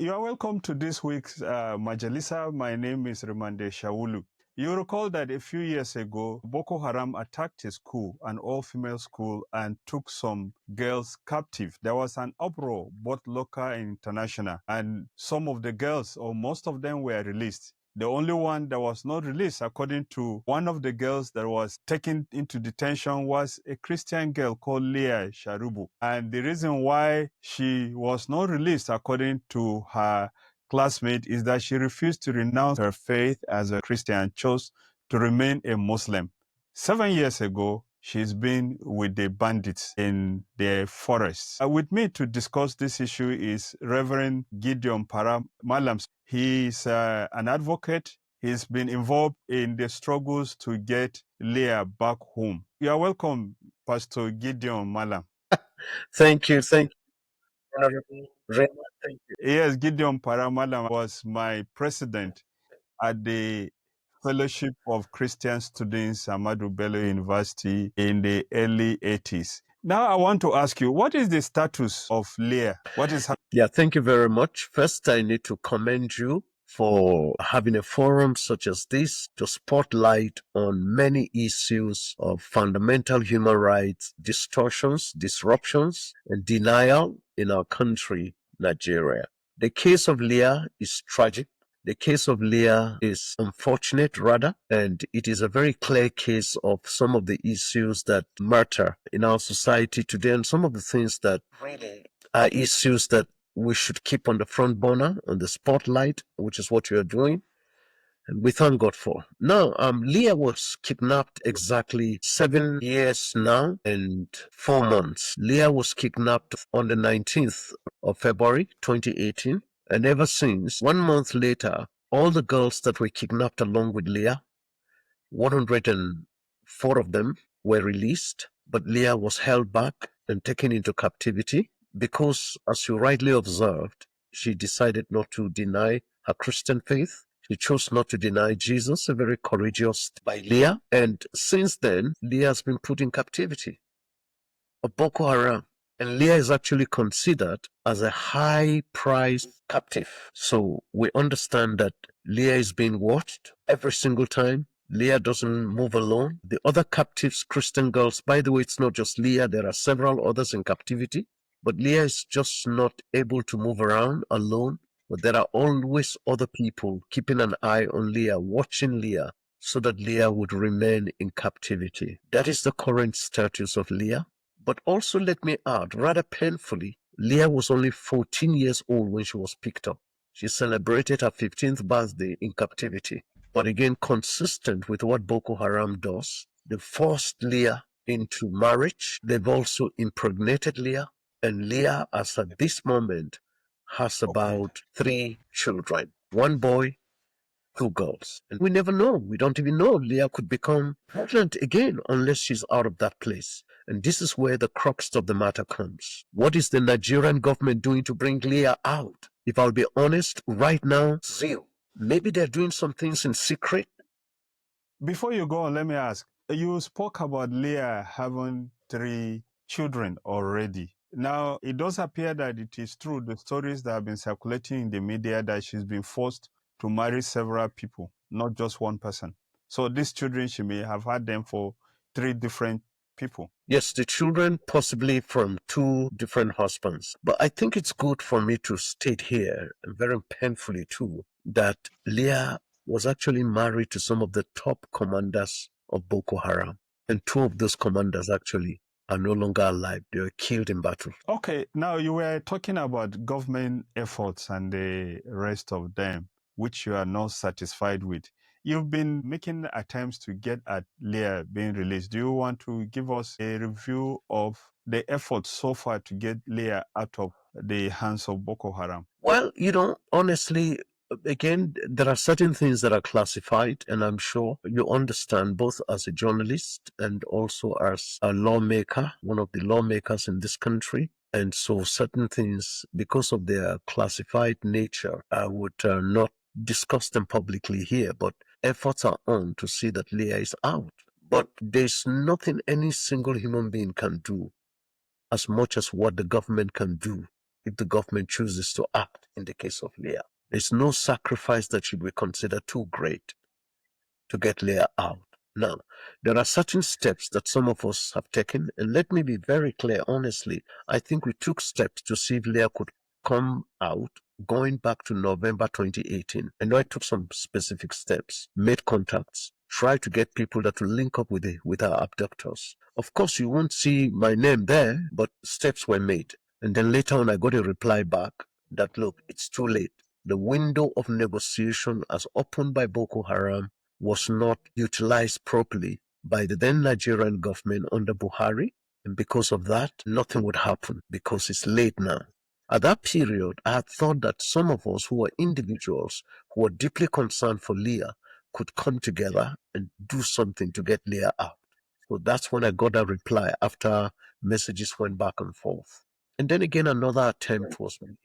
You are welcome to this week's Majalisah. My name is Rimamnde Shawulu. You recall that a few years ago, Boko Haram attacked a school, an all-female school, and took some girls captive. There was an uproar, both local and international, and some of the girls, or most of them, were released. The only one that was not released, according to one of the girls that was taken into detention, was a Christian girl called Leah Sharibu. And the reason why she was not released, according to her classmate, is that she refused to renounce her faith as a Christian and chose to remain a Muslim. 7 years ago, she's been with the bandits in the forest. With me to discuss this issue is Reverend Gideon Para Mallam. He's an advocate. He's been involved in the struggles to get Leah back home. You are welcome, Pastor Gideon Mallam. Thank you. Honorable Raymond. Thank you. Yes, Gideon Para Mallam was my president at the Fellowship of Christian Students, Ahmadu Bello University, in the early 80s. Now I want to ask you, what is the status of Leah? What is Yeah, thank you very much. First, I need to commend you for having a forum such as this to spotlight on many issues of fundamental human rights distortions, disruptions, and denial in our country, Nigeria. The case of Leah is tragic. The case of Leah is unfortunate, rather, and it is a very clear case of some of the issues that matter in our society today and some of the things that really are issues that we should keep on the front burner, on the spotlight, which is what you are doing. And we thank God for. Now, Leah was kidnapped exactly 7 years now and 4 months. Leah was kidnapped on the 19th of February, 2018. And ever since, 1 month later, all the girls that were kidnapped along with Leah, 104 of them were released, but Leah was held back and taken into captivity because, as you rightly observed, she decided not to deny her Christian faith. She chose not to deny Jesus, a very courageous by Leah. And since then, Leah has been put in captivity of Boko Haram. And Leah is actually considered as a high-priced captive. So we understand that Leah is being watched every single time. Leah doesn't move alone. The other captives, Christian girls, by the way, it's not just Leah. There are several others in captivity. But Leah is just not able to move around alone. But there are always other people keeping an eye on Leah, watching Leah, so that Leah would remain in captivity. That is the current status of Leah. But also let me add, rather painfully, Leah was only 14 years old when she was picked up. She celebrated her 15th birthday in captivity. But again, consistent with what Boko Haram does, they forced Leah into marriage. They've also impregnated Leah. And Leah, as at this moment, has about 3 children. 1 boy, 2 girls. And we never know. We don't even know if Leah could become pregnant again unless she's out of that place. And this is where the crux of the matter comes. What is the Nigerian government doing to bring Leah out? If I'll be honest, right now, zero. Maybe they're doing some things in secret. Before you go on, let me ask. You spoke about Leah having 3 children already. Now, it does appear that it is true, the stories that have been circulating in the media, that she's been forced to marry several people, not just one person. So these children, she may have had them for 3 different people. Yes, the children possibly from 2 different husbands. But I think it's good for me to state here, and very painfully too, that Leah was actually married to some of the top commanders of Boko Haram. And 2 of those commanders actually are no longer alive. They were killed in battle. Okay, now you were talking about government efforts and the rest of them, which you are not satisfied with. You've been making attempts to get at Leah being released. Do you want to give us a review of the efforts so far to get Leah out of the hands of Boko Haram? Well, honestly, again, there are certain things that are classified, and I'm sure you understand both as a journalist and also as a lawmaker, one of the lawmakers in this country. And so certain things, because of their classified nature, I would not discuss them publicly here, but efforts are on to see that Leah is out. But there's nothing any single human being can do as much as what the government can do if the government chooses to act in the case of Leah. There's no sacrifice that should be considered too great to get Leah out. Now, there are certain steps that some of us have taken, and let me be very clear, honestly, I think we took steps to see if Leah could come out going back to November 2018. I know I took some specific steps, made contacts, tried to get people that will link up with our abductors. Of course, you won't see my name there, but steps were made. And then later on, I got a reply back that, look, it's too late. The window of negotiation as opened by Boko Haram was not utilized properly by the then Nigerian government under Buhari. And because of that, nothing would happen because it's late now. At that period, I had thought that some of us who were individuals who were deeply concerned for Leah could come together and do something to get Leah out. So that's when I got a reply after messages went back and forth. And then again, another attempt was made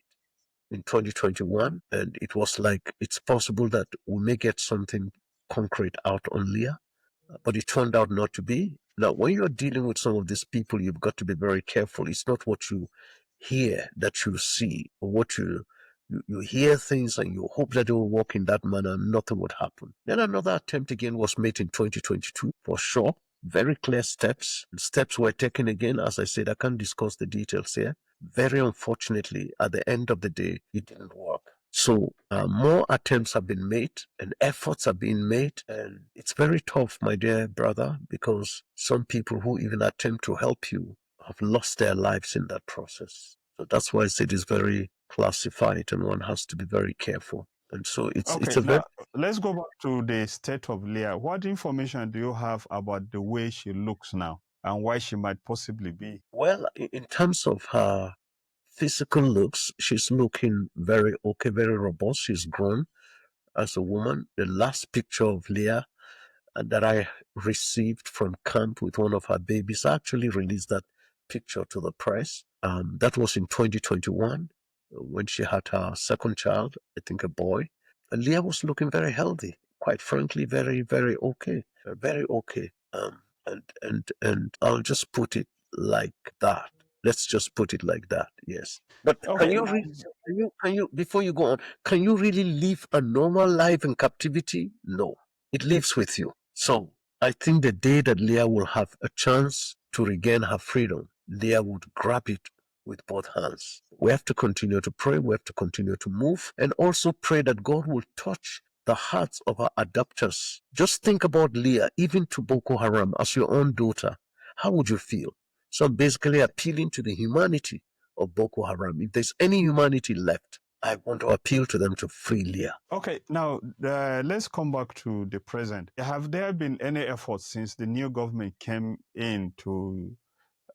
in 2021, and it was like it's possible that we may get something concrete out on Leah, but it turned out not to be. Now, when you're dealing with some of these people, you've got to be very careful. It's not what you hear that you see, or what you hear things and you hope that it will work in that manner, nothing would happen. Then another attempt again was made in 2022, for sure. Very clear steps. Steps were taken again. As I said, I can't discuss the details here. Very unfortunately, at the end of the day, it didn't work. So more attempts have been made and efforts are being made. And it's very tough, my dear brother, because some people who even attempt to help you have lost their lives in that process. So that's why I said it's very classified and one has to be very careful. And so it's a very... Let's go back to the state of Leah. What information do you have about the way she looks now and why she might possibly be? Well, in terms of her physical looks, she's looking very okay, very robust. She's grown as a woman. The last picture of Leah that I received from camp with one of her babies, I actually released that picture to the press. That was in 2021 when she had her second child, I think a boy. And Leah was looking very healthy, quite frankly, very, very okay, very okay. And I'll just put it like that. Let's just put it like that. Yes. But Okay, can you before you go on, can you really live a normal life in captivity? No, it lives with you. So I think the day that Leah will have a chance to regain her freedom, Leah would grab it with both hands. We have to continue to pray. We have to continue to move and also pray that God will touch the hearts of our adopters. Just think about Leah, even to Boko Haram as your own daughter. How would you feel? So I'm basically appealing to the humanity of Boko Haram. If there's any humanity left, I want to appeal to them to free Leah. Okay, now let's come back to the present. Have there been any efforts since the new government came in to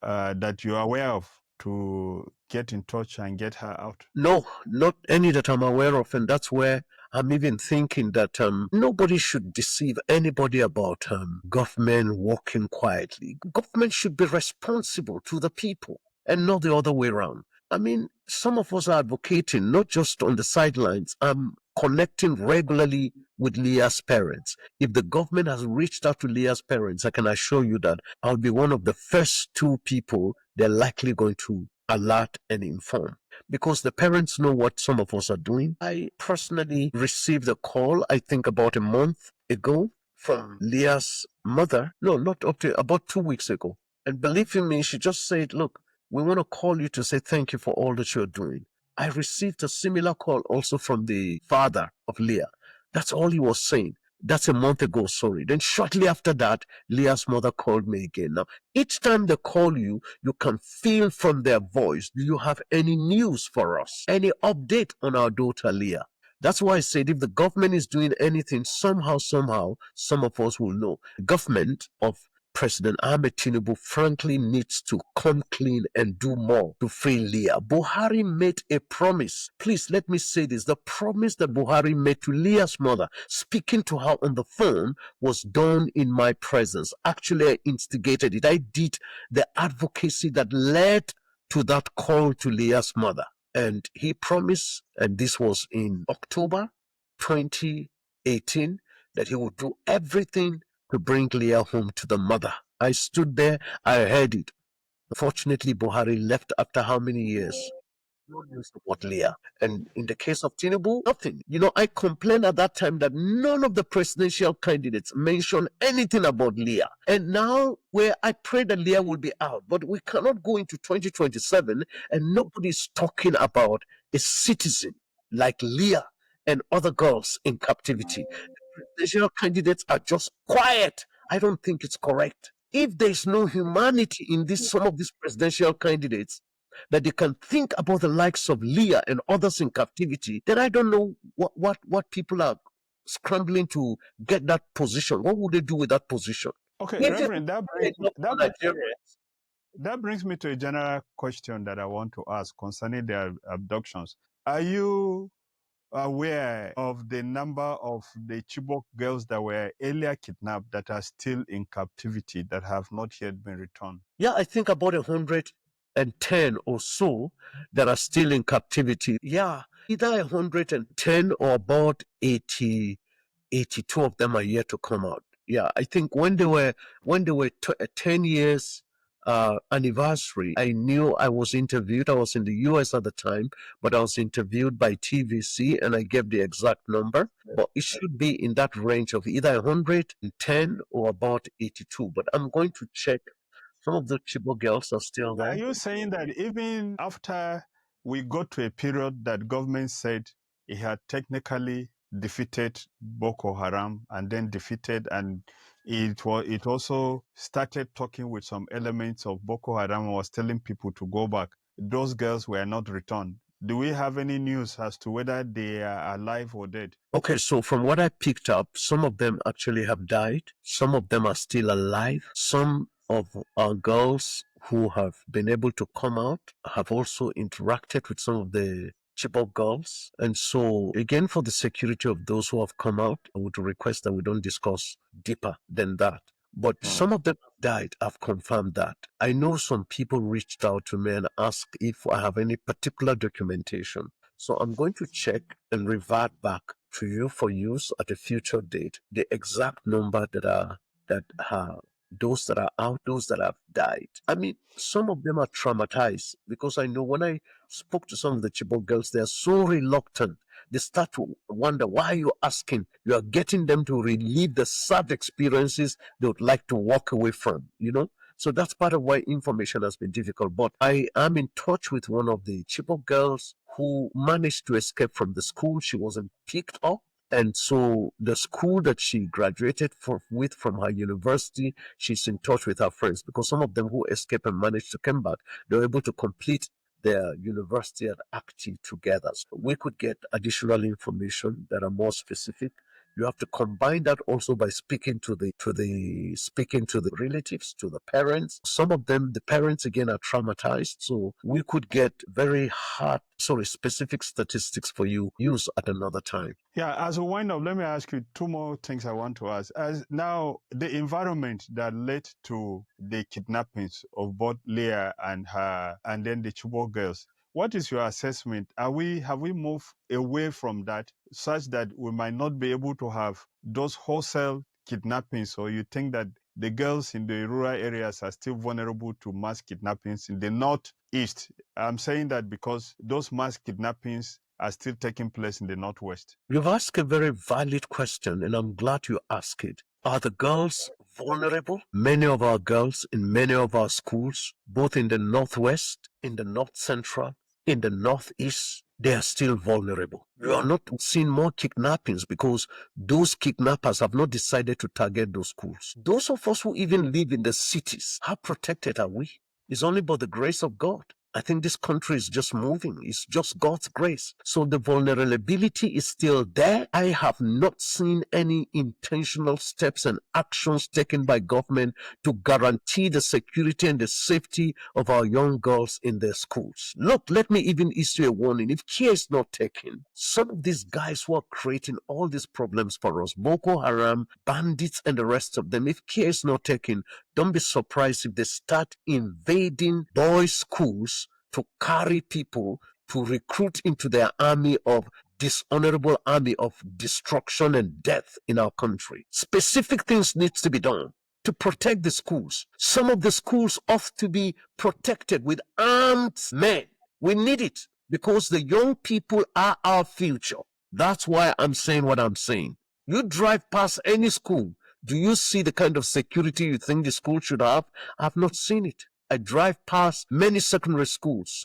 that you are aware of to get in touch and get her out? No, not any that I'm aware of, and that's where I'm even thinking that nobody should deceive anybody about government working quietly. Government should be responsible to the people and not the other way around. I mean, some of us are advocating, not just on the sidelines. I'm connecting regularly with Leah's parents. If the government has reached out to Leah's parents, I can assure you that I'll be one of the first two people they're likely going to alert and inform, because the parents know what some of us are doing. I personally received a call, I think about a month ago, from Leah's mother. No, not up to about 2 weeks ago. And believe in me, she just said, look, we want to call you to say thank you for all that you're doing. I received a similar call also from the father of Leah. That's all he was saying. That's a month ago, sorry. Then shortly after that, Leah's mother called me again. Now, each time they call you, you can feel from their voice, do you have any news for us? Any update on our daughter Leah? That's why I said if the government is doing anything, somehow, some of us will know. The government of President Ahmed Tinubu frankly needs to come clean and do more to free Leah. Buhari made a promise. Please let me say this. The promise that Buhari made to Leah's mother, speaking to her on the phone, was done in my presence. Actually, I instigated it. I did the advocacy that led to that call to Leah's mother. And he promised, and this was in October 2018, that he would do everything to bring Leah home to the mother. I stood there, I heard it. Unfortunately, Buhari left after how many years? no news about Leah. And in the case of Tinubu, nothing. I complained at that time that none of the presidential candidates mentioned anything about Leah. And now, where I pray that Leah will be out, but we cannot go into 2027 and nobody's talking about a citizen like Leah and other girls in captivity. The presidential candidates are just quiet. I don't think it's correct. If there's no humanity in some of these presidential candidates, that they can think about the likes of Leah and others in captivity, then I don't know what people are scrambling to get that position. What would they do with that position? Okay, If Reverend, Nigerians, that brings me to a general question that I want to ask concerning the abductions. Are you aware of the number of the Chibok girls that were earlier kidnapped that are still in captivity that have not yet been returned? Yeah, I think about 110 or so that are still in captivity. Yeah, either 110 or about 82 of them are yet to come out. Yeah, I think when they were 10 years anniversary, I knew I was interviewed. I was in the US at the time, but I was interviewed by TVC and I gave the exact number. But it should be in that range of either 110 or about 82. But I'm going to check. Some of the Chibok girls are still Are there. you saying that even after we got to a period that government said it had technically defeated Boko Haram and then defeated, and it also started talking with some elements of Boko Haram and was telling people to go back, those girls were not returned? Do we have any news as to whether they are alive or dead? Okay, so from what I picked up, some of them actually have died. Some of them are still alive. Some of our girls who have been able to come out have also interacted with some of the Chibok girls. And so, again, for the security of those who have come out, I would request that we don't discuss deeper than that. But some of them have died. I've confirmed that. I know some people reached out to me and asked if I have any particular documentation. So I'm going to check and revert back to you for use at a future date the exact number that are those that are out, those that have died. I mean, some of them are traumatized because I know when I spoke to some of the Chibok girls, they are so reluctant. They start to wonder, why are you asking? You are getting them to relive the sad experiences they would like to walk away from. So that's part of why information has been difficult. But I am in touch with one of the Chibok girls who managed to escape from the school. She wasn't picked up. And so the school that she graduated with from her university, she's in touch with her friends because some of them who escaped and managed to come back, they were able to complete their university at Acti together. So we could get additional information that are more specific. You have to combine that also by speaking to the relatives, to the parents. Some of them, the parents again are traumatized. So we could get specific statistics for you use at another time. Yeah, as we wind up, let me ask you two more things I want to ask. As now, the environment that led to the kidnappings of both Leah and then the Chibok girls, what is your assessment? Have we moved away from that such that we might not be able to have those wholesale kidnappings, or you think that the girls in the rural areas are still vulnerable to mass kidnappings in the northeast? I'm saying that because those mass kidnappings are still taking place in the Northwest. You've asked a very valid question, and I'm glad you asked it. Are the girls vulnerable? Many of our girls in many of our schools, both in the Northwest, in the North Central, in the Northeast, they are still vulnerable. You are not seeing more kidnappings because those kidnappers have not decided to target those schools. Those of us who even live in the cities, how protected are we? It's only by the grace of God. I think this country is just moving. It's just God's grace. So the vulnerability is still there. I have not seen any intentional steps and actions taken by government to guarantee the security and the safety of our young girls in their schools. Look, let me even issue a warning. If care is not taken, some of these guys who are creating all these problems for us, Boko Haram, bandits, and the rest of them, if care is not taken, don't be surprised if they start invading boys' schools to carry people to recruit into their dishonorable army of destruction and death in our country. Specific things needs to be done to protect the schools. Some of the schools ought to be protected with armed men. We need it. because the young people are our future. That's why I'm saying what I'm saying. You drive past any school, do you see the kind of security you think the school should have? I've not seen it. I drive past many secondary schools,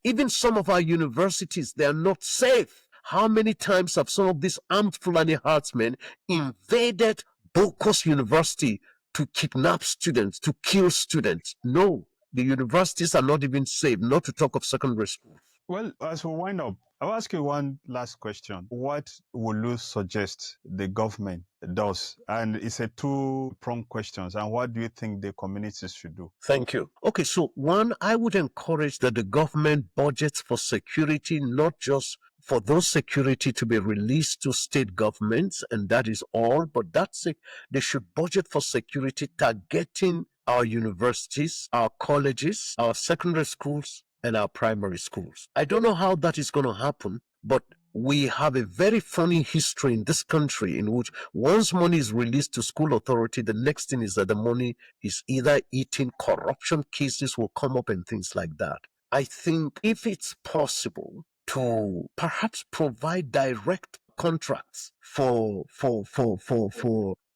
even some of our universities, they are not safe. How many times have some of these armed Fulani herdsmen invaded Boko's university to kidnap students, to kill students? No, the universities are not even safe, not to talk of secondary schools. Well, as we wind up, I'll ask you one last question. What will you suggest the government does? And it's a two-pronged question. And what do you think the communities should do? Thank you. Okay, so one, I would encourage that the government budgets for security, not just for those security to be released to state governments, and that is all, but that's it. They should budget for security targeting our universities, our colleges, our secondary schools, and our primary schools. I don't know how that is going to happen, but we have a very funny history in this country in which once money is released to school authority, the next thing is that the money is either eating, corruption cases will come up and things like that. I think if it's possible to perhaps provide direct contracts for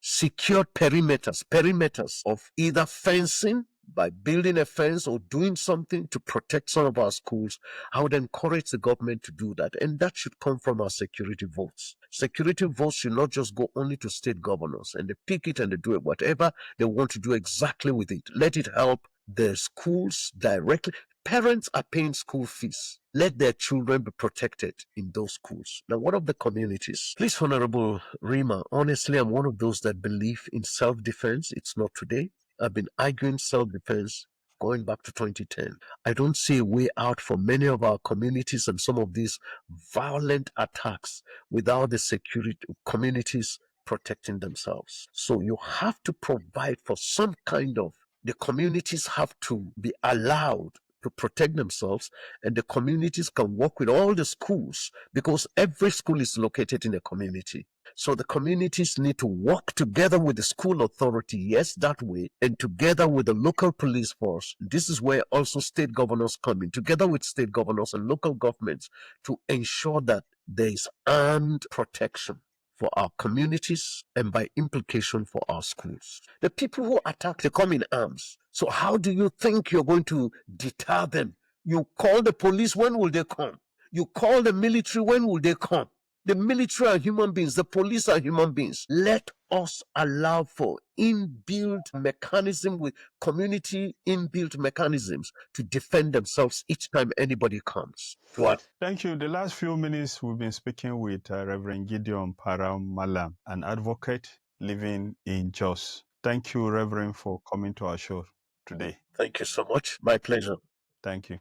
secured perimeters of either fencing by building a fence or doing something to protect some of our schools, I would encourage the government to do that. And that should come from our security votes. Security votes should not just go only to state governors and they pick it and they do it, whatever they want to do exactly with it. Let it help the schools directly. Parents are paying school fees. Let their children be protected in those schools. Now, what of the communities? Please, Honorable Rima, honestly, I'm one of those that believe in self-defense. It's not today. I've been arguing self-defense going back to 2010. I don't see a way out for many of our communities and some of these violent attacks without the security communities protecting themselves. So you have to provide for some kind of, the communities have to be allowed to protect themselves, and the communities can work with all the schools because every school is located in a community. So the communities need to work together with the school authority, yes, that way, and together with the local police force. This is where also state governors come in, together with state governors and local governments to ensure that there is armed protection for our communities and by implication for our schools. The people who attack, they come in arms. So how do you think you're going to deter them? You call the police, when will they come? You call the military, when will they come? The military are human beings, the police are human beings. Let us allow for inbuilt mechanism with community inbuilt mechanisms to defend themselves each time anybody comes. What? Thank you. The last few minutes we've been speaking with Reverend Gideon Para Mallam, an advocate living in Jos. Thank you, Reverend, for coming to our show today. Thank you so much. My pleasure. Thank you.